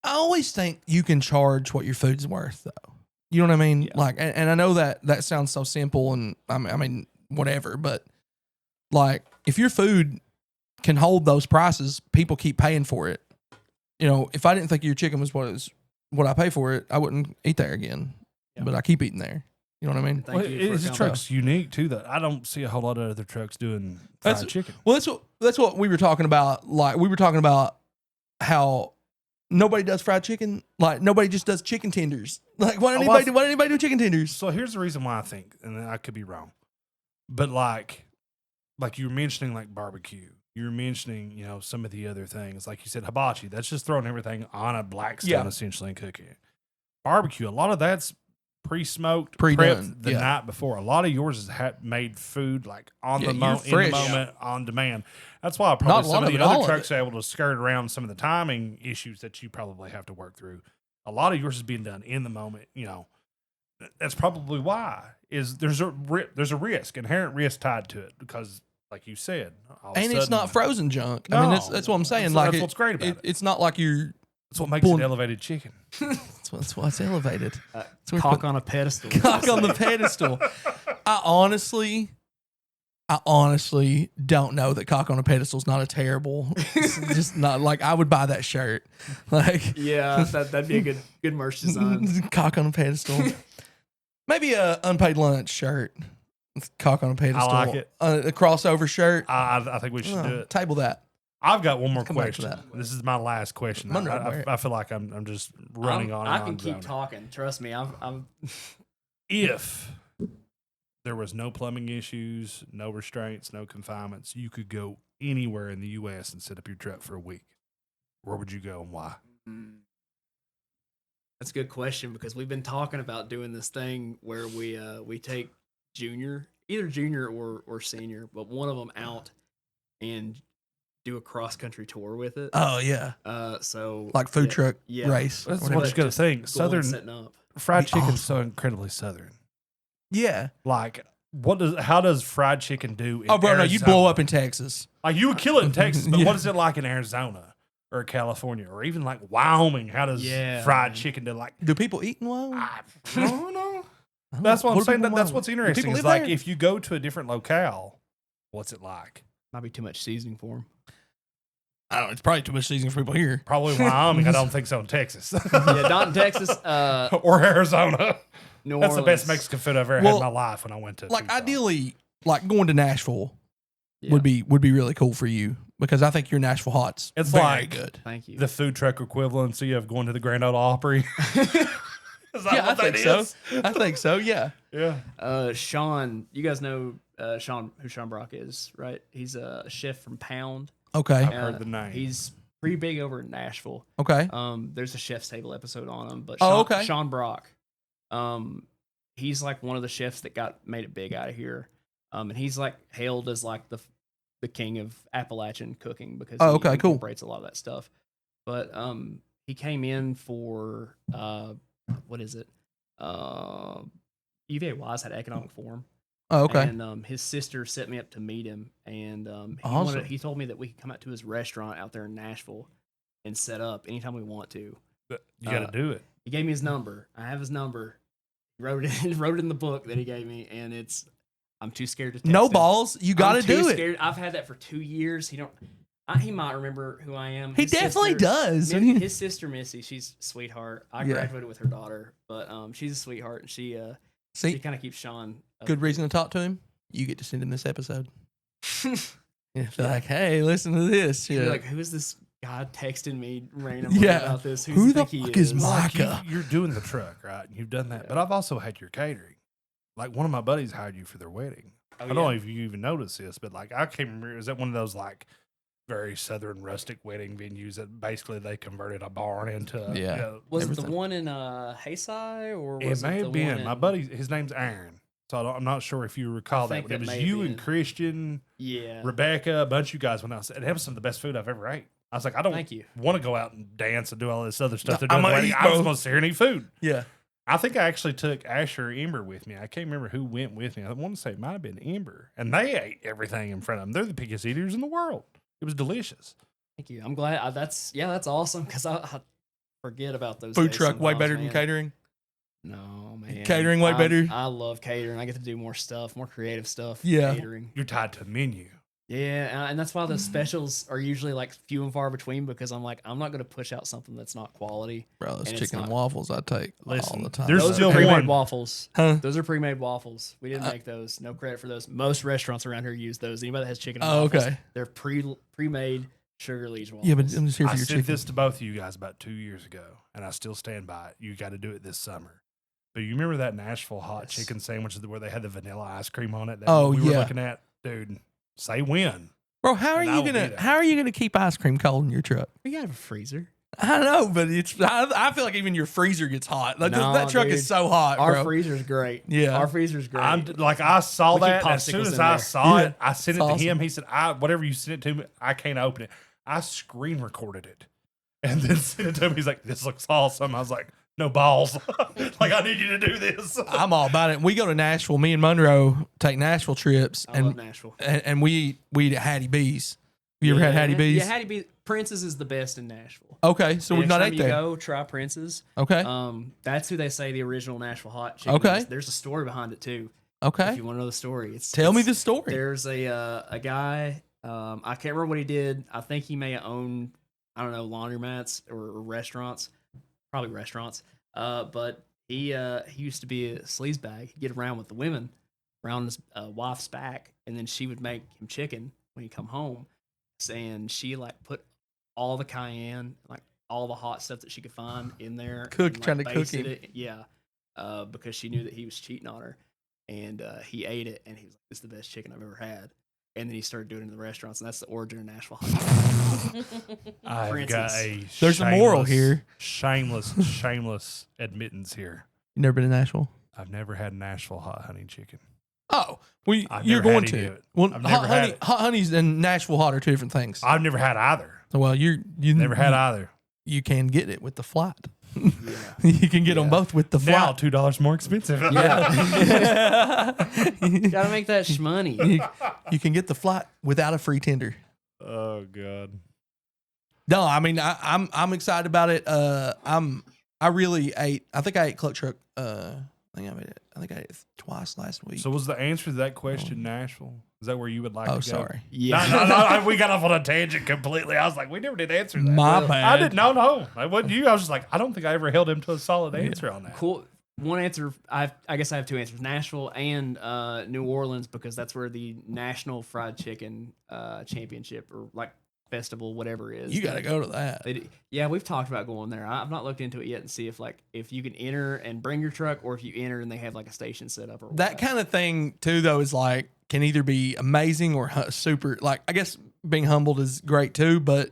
I always think you can charge what your food's worth, though. You know what I mean? Yeah. Like, and I know that sounds so simple, and I mean, whatever. But like, if your food can hold those prices, people keep paying for it. You know, if I didn't think your chicken was what I pay for it, I wouldn't eat there again. Yeah. But I keep eating there. You know what I mean? His truck's unique too. That I don't see a whole lot of other trucks doing fried chicken. Well, that's what we were talking about. Like, we were talking about how nobody does fried chicken. Like, nobody just does chicken tenders. Like, why don't anybody do chicken tenders? So here's the reason why I think, and I could be wrong, but like you were mentioning like barbecue. You were mentioning, you know, some of the other things. Like you said, hibachi. That's just throwing everything on a black stone essentially and cooking it. Barbecue. A lot of that's pre-smoked, prepped the night before. A lot of yours is made food like on the moment, on demand. That's why probably some of the other trucks are able to skirt around some of the timing issues that you probably have to work through. A lot of yours is being done in the moment. You know, that's probably why there's a risk, inherent risk tied to it, because, like you said, and it's not frozen junk. No, I mean, that's what I'm saying. That's what's great about it. It's not like you're. That's what makes it elevated chicken. That's why it's elevated. Cock on a pedestal. Cock on the pedestal. I honestly don't know that cock on a pedestal is not a terrible. It's just not like, I would buy that shirt. Like, yeah, that'd be a good merch design. Cock on a pedestal. Maybe a unpaid lunch shirt. Cock on a pedestal. I like it. A crossover shirt. I think we should do it. Table that. I've got one more question. This is my last question. I feel like I'm just running on. I can keep talking. Trust me. I'm. If there was no plumbing issues, no restraints, no confinements, you could go anywhere in the U.S. and set up your truck for a week. Where would you go and why? That's a good question, because we've been talking about doing this thing where we take either junior or senior, but one of them out and do a cross country tour with it. Oh yeah. So like food truck race. That's what you got to think. Southern fried chicken's so incredibly southern. Yeah. Like, how does fried chicken do in Arizona? No, you'd blow up in Texas. Like, you would kill it in Texas, but what is it like in Arizona or California or even like Wyoming? How does fried chicken do? Like, do people eat in Wyoming? I don't know. That's what I'm saying. That's what's interesting. Is like, if you go to a different locale, what's it like? Might be too much seasoning for them. I don't know. It's probably too much seasoning for people here. Probably Wyoming. I don't think so in Texas. Yeah, not in Texas. Or Arizona. New That's the best Orleans. Mexican food I've ever had in my life when I went to Like Tucson. ideally, like going to Nashville Yeah. would be really cool for you because I think your Nashville hot's It's very like- good. Thank you. The food truck equivalency of going to the Grand Ole Opry. Is that Yeah, I what that think so. is? I think so. Yeah. Yeah. Sean, you guys know who Sean Brock is, right? He's a chef from Pound. Okay. I've heard the name. He's pretty big over in Nashville. Okay. There's a Chef's Table episode on him, but Oh, okay. Sean Brock, he's like one of the chefs that made it big out of here. And he's like hailed as like the king of Appalachian cooking because Oh, he okay, cool. incorporates a lot of that stuff. But he came in for what is it? UVA Wise had economic forum. Oh, okay. And his sister set me up to meet him, and Awesome. he told me that we could come out to his restaurant out there in Nashville and set up anytime we want to. But you got to do it. He gave me his number. I have his number. He wrote it in the book that he gave me, and I'm too scared to text No him. balls. You got to I'm too do it. scared. I've had that for 2 years. He might remember who I am. He His definitely sister- does. His sister Missy, she's a sweetheart. I Yeah. graduated with her daughter, but she's a sweetheart, and she See, kind of keeps Sean. good reason to talk to him. You get to send him this episode. Yeah, feel like, hey, listen to this. She'd be Yeah. like, who is this guy texting me randomly Yeah. about this? Who Who the think he fuck is Like, Micah? you're doing the truck, right? And you've done that. But I've also had your catering. Like one of my buddies hired you for their wedding. Oh, I don't know if you even noticed this, but like I can't remember. Is that one of those like very southern rustic wedding venues that basically they converted a barn into? Yeah. Was it everything. the one in Hayside or It was may it have the one been. My in- buddy, his name's Aaron. So I'm not sure if you recall that, think but it that was may have you and been. Christian, Yeah. Rebecca, a bunch of you guys went out. And it was some of the best food I've ever ate. I was like, I don't Thank you. want to go out and dance and do all this other stuff. No, They're doing I'm at the gonna wedding. eat, I was bro. going to sit here and eat food. Yeah. I think I actually took Asher or Ember with me. I can't remember who went with me. I want to say it might have been Ember. And they ate everything in front of them. They're the biggest eaters in the world. It was delicious. Thank you. I'm glad. That's awesome because I forget about those Food days truck way sometimes, better than man. catering. No, man. Catering way better? I love catering. I get to do more stuff, more creative stuff. Yeah. Catering. You're tied to a menu. Yeah, and that's why the specials are usually like few and far between because I'm like, I'm not going to push out something that's not quality. Bro, those And it's chicken and not- waffles I take Listen, all the time. there's Those still are pre-made one. waffles. Huh? Those are pre-made waffles. We didn't make those. No credit for those. Most restaurants around here use those. Anybody that has chicken and Oh, waffles, okay. they're pre-made sugar leach waffles. Yeah, but I'm just here for I your said chicken. this to both of you guys about 2 years ago, and I still stand by it. You got to do it this summer. But you remember that Nashville hot Yes. chicken sandwich where they had the vanilla ice cream on it? That Oh, we were yeah. looking at, dude. Say when. Bro, how are And I you will be gonna there. how are you gonna keep ice cream cold in your truck? We got a freezer. I know, but I feel like even your freezer gets hot. Like No, that truck dude. is so hot, Our bro. freezer's great. Yeah. Our freezer's great. I saw We keep that. And as soon popsicles as in I there. saw Yeah. it, I sent It's it to awesome. him. He said, whatever you sent it to me, I can't open it. I screen recorded it and then sent it to him. He's like, this looks awesome. I was like, no balls. Like, I need you to do this. I'm all about it. We go to Nashville. Me and Monroe take Nashville trips, I love and Nashville. and we eat at Hattie B's. You ever had Hattie B's? Yeah, Hattie B's. Prince's is the best in Nashville. Okay, so we've Next not time ate you there. go, try Prince's. Okay, That's who they say the original Nashville hot chicken Okay. is. There's a story behind it too. okay. If you want to know the story, Tell me it's- the story. There's a guy. I can't remember what he did. I think he may have owned, I don't know, laundromats or restaurants, probably restaurants. But he used to be a sleazebag. He'd get around with the women around his wife's back, and then she would make him chicken when he come home. And she like put all the cayenne, like all the hot stuff that she could find in there. Trying to cook basted him. it. Yeah. Because she knew that he was cheating on her. And he ate it, and he was like, "This is the best chicken I've ever had." And then he started doing it in the restaurants, and that's the origin of Nashville hot. I've got Prince's. a There's a moral shameless- here. shameless admittance here. You never been to Nashville? I've never had Nashville hot honey chicken. Oh, well, I've you're never going had any to. of it. Well, I've hot never had honey, it. hot honey's and Nashville hot are two different things. I've never had either. So, well, you Never had either. You can get it with the flight. Yeah. You can get them Yeah. both with the Now flight. $2 more expensive. Yeah. Gotta make that shmoney. You can get the flight without a free tender. Oh God. No, I mean I'm excited about it. I really ate. I think I ate Cluck Truck. I think I ate it twice last week. So was the answer to that question Nashville? Is that where you would like to go? Oh, sorry. Yeah. No, we got off on a tangent completely. I was like, we never did answer that. My I bad. didn't. No. I wasn't you. I was just like, I don't think I ever held him to a solid answer on that. Cool. One answer. I guess I have two answers: Nashville and New Orleans, because that's where the National Fried Chicken Championship or like festival, whatever it is. You got to go to that. Yeah, we've talked about going there. I've not looked into it yet and see if you can enter and bring your truck, or if you enter and they have like a station set up or That kind of thing too, though, is like can either be amazing or super. Like I guess being humbled is great too, but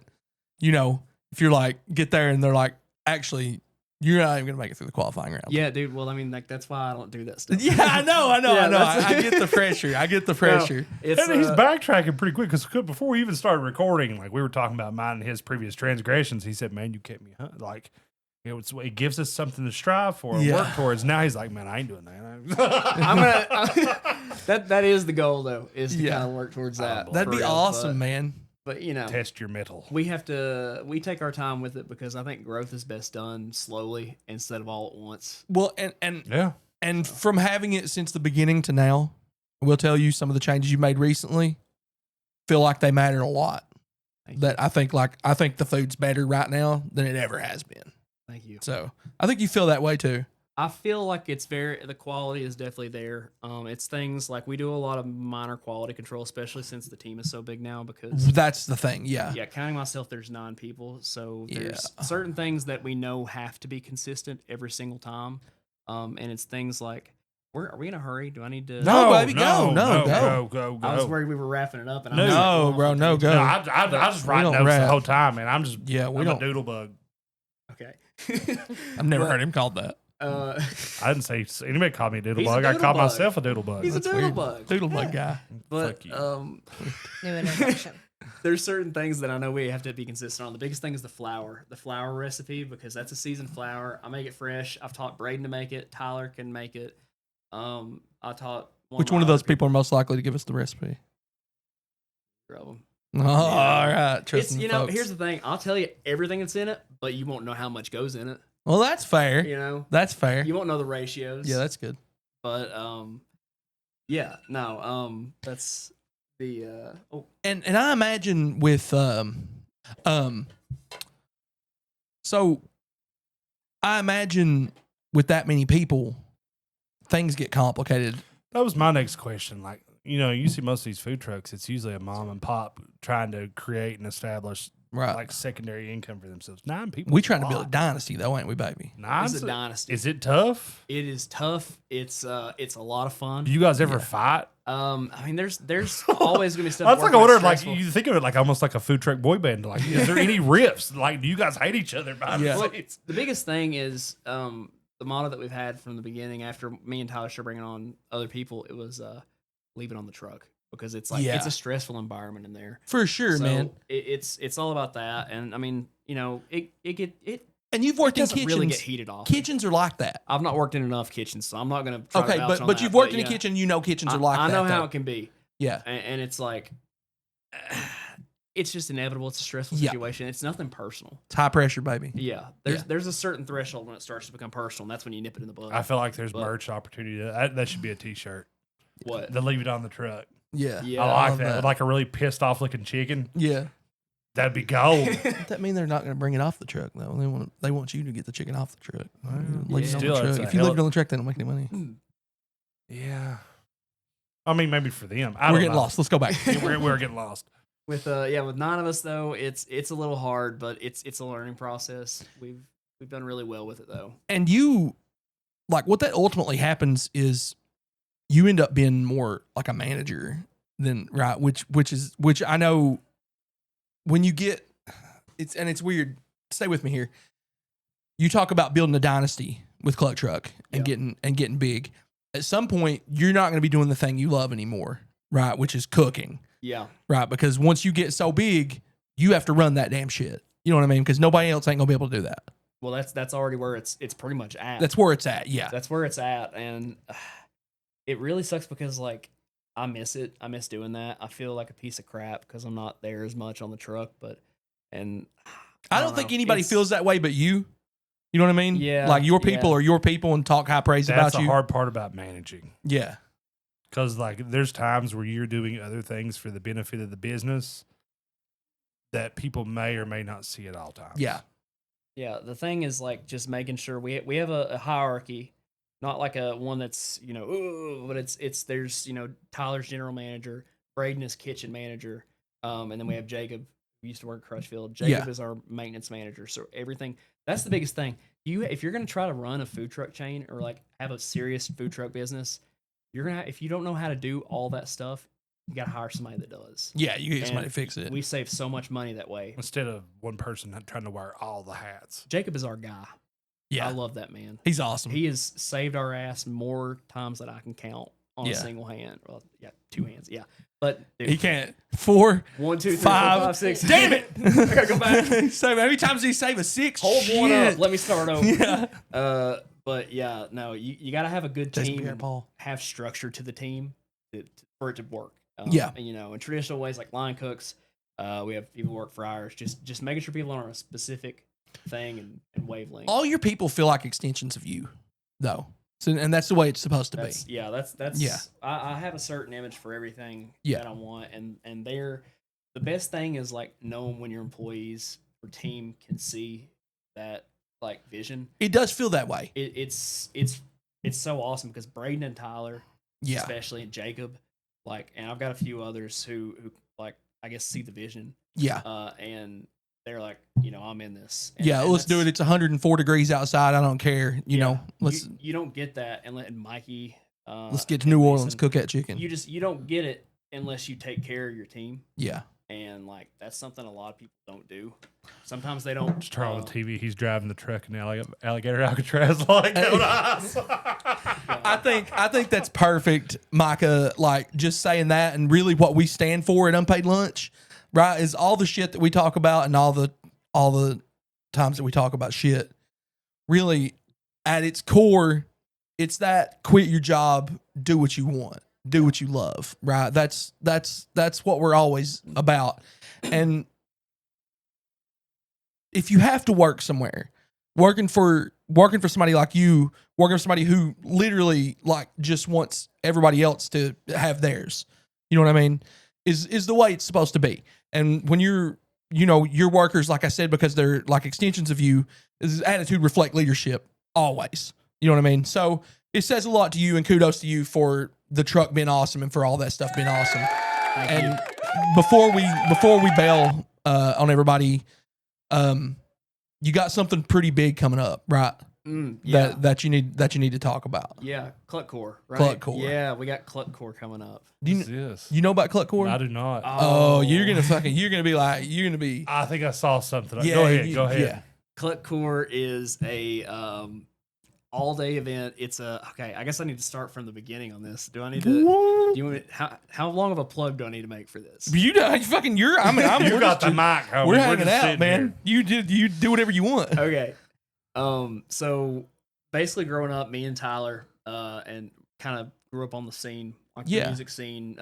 you know, if you're like get there and they're like, actually, you're not even gonna make it through the qualifying round. Yeah, dude. Well, I mean, like that's why I don't do that stuff. Yeah, I know. Yeah, I get the pressure. I get the pressure. It's And he's backtracking pretty quick because before we even started recording, like we were talking about mine and his previous transgressions. He said, "Man, you kept me like it gives us something to strive for and work towards." Now he's like, "Man, I ain't doing that." that is the goal though, is to kind of work towards that. That'd be for real, awesome, man. But you know, Test your metal. we take our time with it because I think growth is best done slowly instead of all at once. Well, and from having it since the beginning to now, we'll tell you some of the changes you made recently feel like they matter a lot. That I think the food's better right now than it ever has been. Thank you. So I think you feel that way too. I feel like the quality is definitely there. It's things like we do a lot of minor quality control, especially since the team is so big now, because That's the thing. Yeah. yeah, counting myself, there's 9 people. So there's certain things that we know have to be consistent every single time. And it's things like, are we in a hurry? Do I need to? No, baby, go. Go. I was worried we were wrapping it up. And No, bro, no, go. No, I just write don't notes rap. the whole time, man. I'm we a don't. doodle bug. Okay. I've never heard him called that. I didn't say anybody called me a doodle He's a bug. I doodle called bug. myself a doodle bug. He's a doodle bug. Doodle bug guy. But Fuck you. New introduction. there's certain things that I know we have to be consistent on. The biggest thing is the flour recipe, because that's a seasoned flour. I make it fresh. I've taught Braden to make it. Tyler can make it. I taught Which one of those people are most likely to give us the recipe? Them. Oh, all right. It's, here's the thing. I'll tell you everything that's in it, but you won't know how much goes in it. Well, that's fair. You know, That's fair. you won't know the ratios. Yeah, that's good. But yeah, no, that's the And I imagine with so I imagine with that many people, things get complicated. That was my next question. Like, you see most of these food trucks, it's usually a mom and pop trying to create and establish like secondary income for themselves. 9 people. We trying to build a dynasty though, ain't we, baby? 9? it's a dynasty. Is it tough? It is tough. It's a lot of fun. Do you guys ever fight? I mean, there's always gonna be stuff. That's like I wondered, like, stressful. you think of it like almost like a food truck boy band. Like, is there any riffs? Like, do you guys hate each other? Yeah. The biggest thing is the motto that we've had from the beginning. After me and Tyler started bringing on other people, it was leave it on the truck, because it's like it's a stressful environment in there. For sure, So man. It's all about that, and I mean, it And you've worked in doesn't kitchens. really get heated off. Kitchens are like that. I've not worked in enough kitchens, so I'm not gonna. Try to Okay, vouch on but that, you've worked in a yeah. kitchen. You know kitchens are like that. I know how though. it can be. Yeah. And it's like, it's just inevitable. It's a stressful Yeah. situation. It's nothing personal. It's high pressure, baby. Yeah. There's a certain threshold when it starts to become personal, and that's when you nip it in the bud. I feel like there's But- merch opportunity. That should be a T-shirt. What? To leave it on the truck. Yeah. Yeah. I like love that. that. With like a really pissed off looking chicken. Yeah. That'd be gold. Does that mean they're not going to bring it off the truck though? They want you to get the chicken off the truck. Leave it on Still, the it's truck. a If you leave hell- it on the truck, they don't make any money. Yeah. I mean, maybe for them. We're getting lost. Let's go back. We're getting lost. With 9 of us though, it's a little hard, but it's a learning process. We've done really well with it though. And you, like, what that ultimately happens is you end up being more like a manager than right, which I know when you get it's weird. Stay with me here. You talk about building a dynasty with Cluck Truck and getting big. At some point, you're not going to be doing the thing you love anymore, right? Which is cooking, Yeah. right? Because once you get so big, you have to run that damn shit. You know what I mean? Because nobody else ain't gonna be able to do that. Well, that's already where it's pretty much at. That's where it's at. Yeah. That's where it's at, and it really sucks because like I miss it. I miss doing that. I feel like a piece of crap because I'm not there as much on the truck. I don't think know. anybody It's- feels that way, but you. You know what I mean? Yeah, Like your people yeah. are your people and talk high praise That's about the you. hard part about managing. Yeah. Because like there's times where you're doing other things for the benefit of the business that people may or may not see at all times. Yeah. Yeah, the thing is like just making sure we have a hierarchy, not like a one that's ooh, but it's there's Tyler's general manager, Braden is kitchen manager, and then we have Jacob who used to work at Crutchfield. Jacob is our maintenance manager, so everything that's the biggest thing. If you're gonna try to run a food truck chain or like have a serious food truck business, if you don't know how to do all that stuff, you gotta hire somebody that does. Yeah, you get somebody to fix it. We save so much money that way. Instead of one person trying to wear all the hats. Jacob is our guy. Yeah. I love that man. He's awesome. He has saved our ass more times than I can count on a single hand. Well, yeah, 2 hands. Yeah. But dude, he can't. 4, 1, 2, 3, 5, 4, 5, 6. Damn it! I gotta go back. So how many times did he save a 6? Hold one up. Let me start over. Yeah. But yeah, no, you got to have a good Jason team. Pierre-Paul. Have structure to the team for it to work. Yeah. And, in traditional ways like line cooks, we have people work fryers. Just making sure people are on a specific thing and wavelength. All your people feel like extensions of you, though. So, and that's the way it's supposed to be. Yeah, that's yeah. I have a certain image for everything Yeah. that I want, and the best thing is like knowing when your employees or team can see that like vision. It does feel that way. It's so awesome because Braden and Tyler, Yeah. especially, and Jacob, like, and I've got a few others who like I guess see the vision. Yeah. And they're like, I'm in this. Yeah, and let's do it. It's 104 degrees outside. I don't care. You know, let's you don't get that and let Mikey. let's get to New Orleans, cook that chicken. You don't get it unless you take care of your team. Yeah. And like that's something a lot of people don't do. Sometimes they don't. Just turn on the TV. He's driving the truck in Alligator Alcatraz like I think that's perfect, Micah. Like just saying that, and really what we stand for at Unpaid Lunch, right? Is all the shit that we talk about and all the times that we talk about shit. Really, at its core, it's that quit your job, do what you want, do what you love, right? That's what we're always about. And if you have to work somewhere, working for somebody like you, working for somebody who literally like just wants everybody else to have theirs, you know what I mean, is the way it's supposed to be. And when your workers, like I said, because they're like extensions of you, is attitude reflect leadership always. You know what I mean? So it says a lot to you, and kudos to you for the truck being awesome and for all that stuff being awesome. Thank you. Before we bail on everybody, you got something pretty big coming up, right? Yeah. That you need to talk about. Yeah, Cluck Core, right? Cluck Core. Yeah, we got Cluck Core coming up. Do you know about Cluck Core? I do not. Oh, you're gonna be. I think I saw something. Yeah, Go ahead. Yeah. Cluck Core is a all-day event. It's okay. I guess I need to start from the beginning on this. Do I need to? Do you want how long of a plug do I need to make for this? You fucking you're. I mean, You we're got just- the mic. Homie. We're just hanging out, sitting man. You do whatever you want. Okay. So basically, growing up, me and Tyler, and kind of grew up on the scene, like the music scene,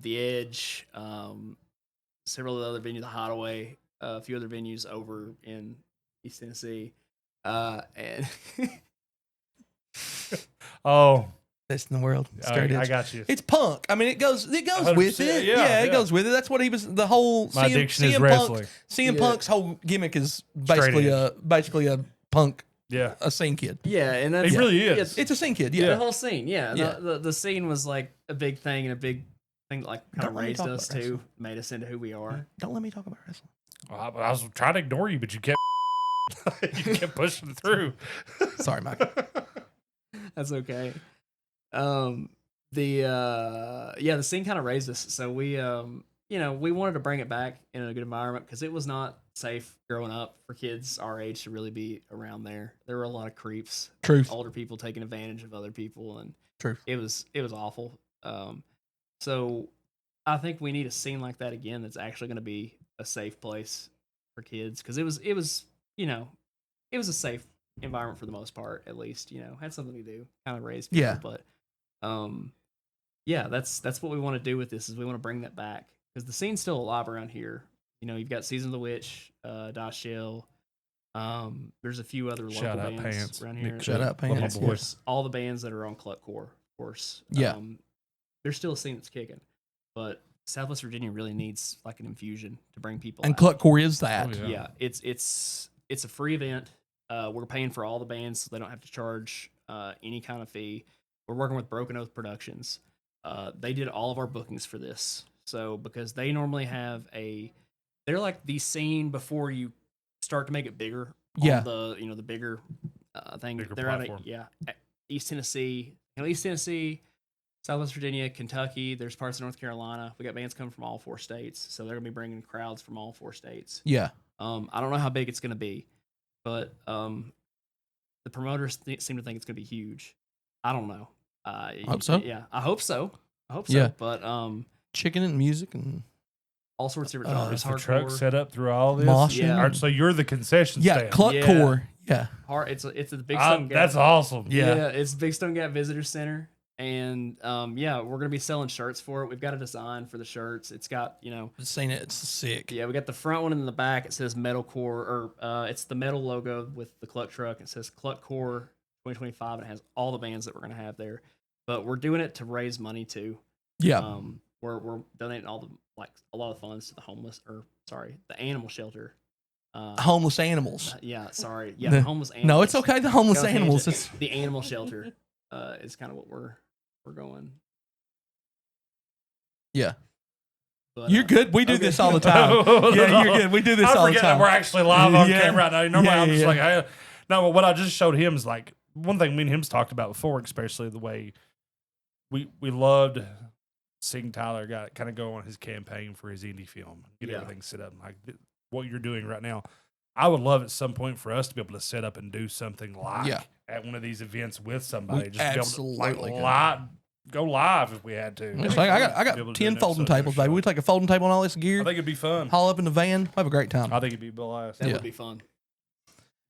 the Edge, several other venues, the Hideaway, a few other venues over in East Tennessee, and Oh, Best in the world. I got you. It's punk. I mean, it goes with 100%, it. yeah. It goes with it. That's what he was. The whole My addiction is wrestling. CM Punk's whole gimmick is basically a punk, Yeah, a scene kid. yeah, and that's he really is. It's a scene kid. the Yeah. whole scene. Yeah, Yeah. The scene was like a big thing and a big thing that like kind Don't of let me raised talk us about to, made us into who we are. Don't let me talk about wrestling. I was trying to ignore you, but you kept you kept pushing through. Sorry, Mike. That's okay. The scene kind of raised us, so we we wanted to bring it back in a good environment because it was not safe growing up for kids our age to really be around there. There were a lot of creeps, Truth. older people taking advantage of other people, and Truth. it was awful. So I think we need a scene like that again that's actually going to be a safe place for kids because it was a safe environment for the most part, at least, had something to do, kind of raise people. Yeah. But that's what we want to do with this is we want to bring that back because the scene's still alive around here. You've got Season of the Witch, Die Shell. There's a few other local Shout out bands Pants. around here. Shout out Love my Pants. Of course, all the bands that are on Cluck Core, of course. Yeah. there's still a scene that's kicking, but Southwest Virginia really needs like an infusion to bring people. And out. Cluck Core is that. Oh, Yeah, it's a free event. We're paying for all the bands, so they don't have to charge any kind of fee. We're working with Broken Oath Productions. They did all of our bookings for this, so because they normally have they're like the scene before you start to make it bigger. Yeah. On the bigger thing. Bigger They're platform. at East Tennessee, Southwest Virginia, Kentucky. There's parts of North Carolina. We got bands coming from all 4 states, so they're gonna be bringing crowds from all 4 states. Yeah. I don't know how big it's gonna be, but the promoters seem to think it's gonna be huge. I don't know. I hope so. Yeah, I hope so. Yeah. But Chicken and music and all sorts of different genres. Is the Hardcore. truck set up through all this? Moshing. Yeah. All right, so you're the concession yeah, stand. Cluck Yeah. Core. Yeah. It's a Big Stone Gap. That's awesome. Yeah. It's Big Stone Gap Visitor Center, and we're gonna be selling shirts for it. We've got a design for the shirts. It's got I've seen it. It's sick. we got the front one and the back. It says Metalcore, or it's the metal logo with the Cluck Truck. It says Cluck Core 2025, and it has all the bands that we're gonna have there. But we're doing it to raise money too. Yeah. We're donating a lot of funds to the animal shelter. Homeless animals. The homeless animals. No, it's okay. The homeless Go animals. tangent. It's, The animal shelter is kind of what we're going. yeah. But, You're good. We do okay. this all the time. Yeah, you're good. We do this I all the forget that time. we're actually live on Yeah. camera right now. Normally Yeah, I'm just yeah. like, hey. No, but what I just showed him is like one thing me and him's talked about before, especially the way we loved seeing Tyler got kind of go on his campaign for his indie film, get Yeah. everything set up like what you're doing right now. I would love at some point for us to be able to set up and do something like Yeah. at one of these events with somebody. We Just be able to absolutely could. go live if we had to. It's like, I Be able got to do 10 an folding episode of tables, the baby. show. We take a folding table and all this I gear, think it'd be fun. haul up in the van, have a great time. I think it'd be blast. That Yeah. would be fun.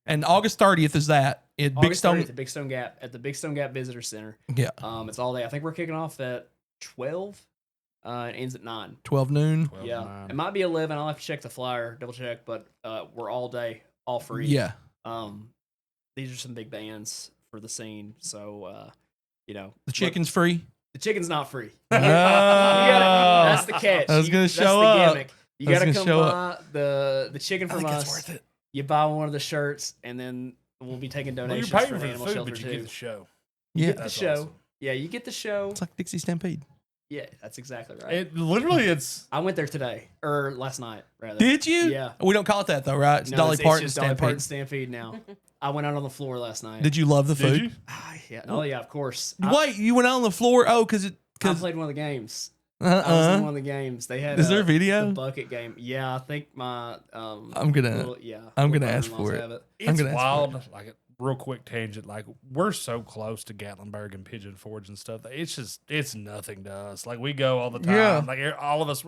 And August 30th is that at Big August Stone. 30th at Big Stone Gap at the Big Stone Gap Visitor Center. Yeah. It's all day. I think we're kicking off at 12. It ends at 9. 12 noon. 12 Yeah, to 9. it might be 11. I'll have to check the flyer, double check. But we're all day, all free. Yeah. These are some big bands for the scene. So The chicken's free. the chicken's not free. Oh. That's the catch. I was gonna That's show the up. gimmick. You I was gotta gonna come show buy the chicken I from think us. it's worth it. You buy one of the shirts, and then we'll be taking Well, you're donations paying for for the the animal food, shelter but you too. get the show. Yeah. Get the That's show. awesome. Yeah, you get the show. It's like Dixie Stampede. Yeah, that's exactly right. It literally, it's I went there today, or last night, rather. Did you? Yeah. We don't call it that though, right? It's No, Dolly it's Parton just Dolly Stampede. Parton Stampede now. I went out on the floor last night. Did you love the food? did you? Yeah. Oh yeah, of course. Wait, you went out on the floor? Oh, because I because played one of the games. I was in one uh of the games. They had. Is there a the video? bucket game? Yeah, I think my. I'm gonna little gonna ask brother-in-laws for it. have it. I'm It's gonna ask for wild. Like a real quick tangent. Like we're so close to Gatlinburg and Pigeon Forge and stuff. That it's nothing to us. Like we go all the time. Yeah. Like all of us.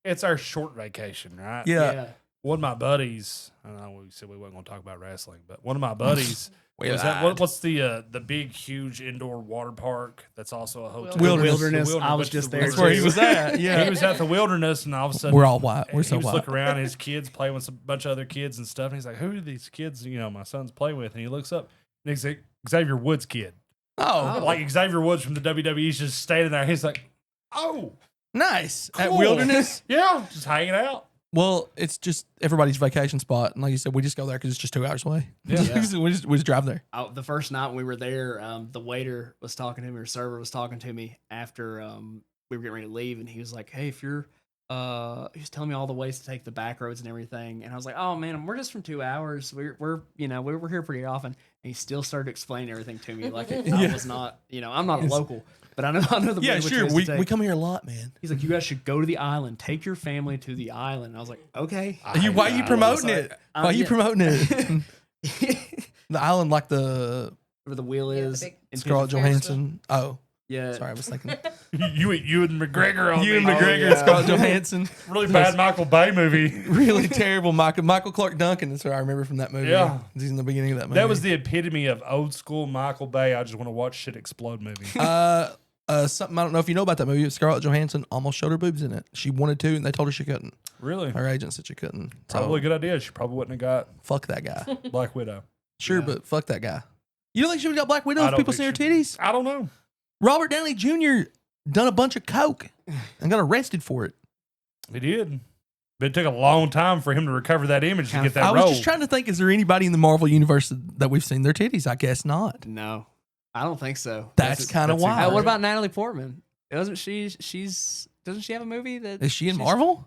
It's our short vacation, right? Yeah. One of my buddies. I don't know. We said we weren't going to talk about wrestling, but one of my buddies. We was at, lied. what's the big, huge indoor water park that's also a hotel? Wilderness. The I was but just the there, That's where he too. was at. Yeah. He was at the wilderness, and all of a sudden We're all white. We're so he was white. looking around, his kids playing with a bunch of other kids and stuff. And he's like, "Who are these kids? My son's playing with." And he looks up, and he's like, Xavier Woods' kid, Oh, like Xavier Woods from the WWE's just standing there. He's like, "Oh, nice. At cool. Wilderness? yeah, just hanging out." Well, it's just everybody's vacation spot. And like you said, we just go there because it's just 2 hours away. Yeah. we just drive there. The first night when we were there, the waiter was talking to me, or server was talking to me after we were getting ready to leave, and he was like, "Hey, if you're," he was telling me all the ways to take the back roads and everything, and I was like, "Oh man, we're just from 2 hours. We're here pretty often." And he still started explaining everything to me like I Yeah. was not, I'm not a local, but I know the Yeah, which sure. ways to We take. come here a lot, man. He's like, "You guys should go to the island. Take your family to the island." And I was like, "Okay." Why are you promoting it? Why are you yeah. promoting it? The island, like the Where the wheel is. the big- in Scarlett Ferris Johansson. Oh, Yeah. sorry, I was thinking You and McGregor on you and me. McGregor yeah. and Scarlett Johansson. Really bad Michael Bay movie. Really terrible. Michael Clark Duncan. That's what I remember from that movie. Yeah. He's in the beginning of that movie. That was the epitome of old school Michael Bay. I just want to watch shit explode movie. something I don't know if you know about that movie. Scarlett Johansson almost showed her boobs in it. She wanted to, and they told her she couldn't. Really? Her agent said she couldn't. So Probably a good idea. She probably wouldn't have fuck that guy. got Black Widow. Sure, Yeah. but fuck that guy. You don't think she would have got Black Widow I if don't people see her think titties? I don't know. Robert Downey Jr. done a bunch of coke and got arrested for it. He did. But it took a long time for him to recover that image to get that I role. was just trying to think, is there anybody in the Marvel universe that we've seen their titties? I guess not. No, I don't think so. That's kind of that's wild. What about Natalie Portman? Doesn't she have a movie that Is she in she's- Marvel?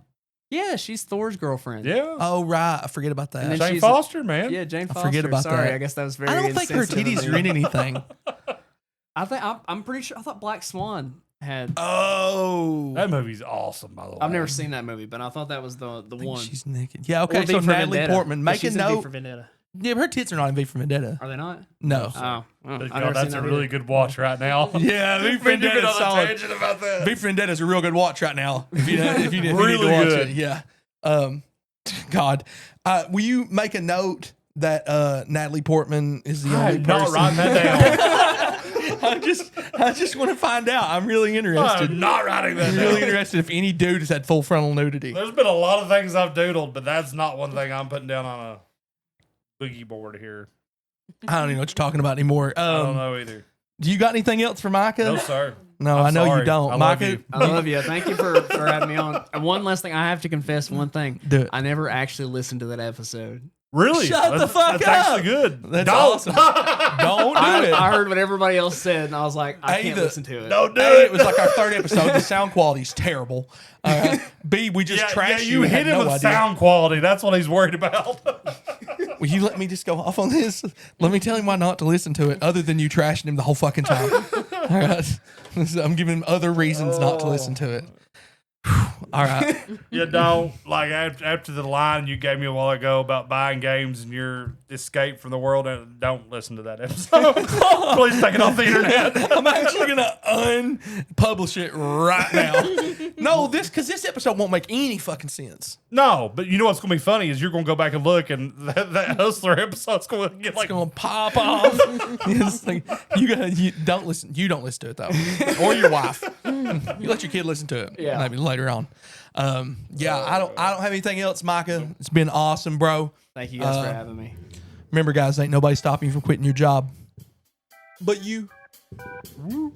Yeah, she's Thor's girlfriend. Yeah. Oh, right. I forget about And that. then Jane she's Foster, man. Yeah, Jane I Foster. forget about Sorry, that. I guess that was very. I don't think her insensitive titties of are me. in anything. I'm pretty sure. I thought Black Swan had. Oh. That movie's awesome, by the way. I've never seen that movie, but I thought that was the I think one. she's naked. Yeah, Or okay. V So for Natalie Vendetta. Portman, make a She's in V note. for Vendetta. Yeah, but her tits are not in V for Vendetta. Are they not? No. Oh, God, well, I've never that's seen a that really either. good watch right now. Yeah, V for You've been Vendetta's on a solid. tangent about that. V for Vendetta's a real good watch right now. If you need to Really watch good. it, yeah. God, will you make a note that Natalie Portman is the only I'm not person? writing that down. I just want to find out. I'm really interested. I'm not writing that I'm down. really interested if any dude has had full frontal nudity. There's been a lot of things I've doodled, but that's not one thing I'm putting down on a boogie board here. I don't even know what you're talking about anymore. I don't know either. Do you got anything else for Micah? No, sir. No, I'm I know you sorry. don't. I love Micah, you. I love you. Thank you for having me on. And one last thing, I have to confess one thing. Do it. I never actually listened to that episode. Really? Shut the That's- fuck That's up. actually good. That's Don't. awesome. Don't do it. I heard what everybody else said, and I was like, I A, can't the- listen to it. Don't do A, it. it was like our third episode. The sound quality's terrible. B, we just trashed you and hit had him no with idea. sound quality. That's what he's worried about. Will you let me just go off on this? Let me tell him why not to listen to it, other than you trashing him the whole fucking time. All right. I'm giving him other reasons not to listen to it. All right. You don't like after the line you gave me a while ago about buying games and your escape from the world. Don't listen to that episode. Please take it off the internet. I'm actually gonna unpublish it right now. No, because this episode won't make any fucking sense. No, but you know what's going to be funny is you're going to go back and look, and that Hustler episode's going to get It's like gonna pop off. It's like, you don't listen. You don't listen to it though, or your wife. You let your kid listen to it. Yeah. Maybe later on. Yeah, I don't have anything else, Micah. It's been awesome, bro. Thank you guys for having me. Remember, guys, ain't nobody stopping you from quitting your job, but you. Woo.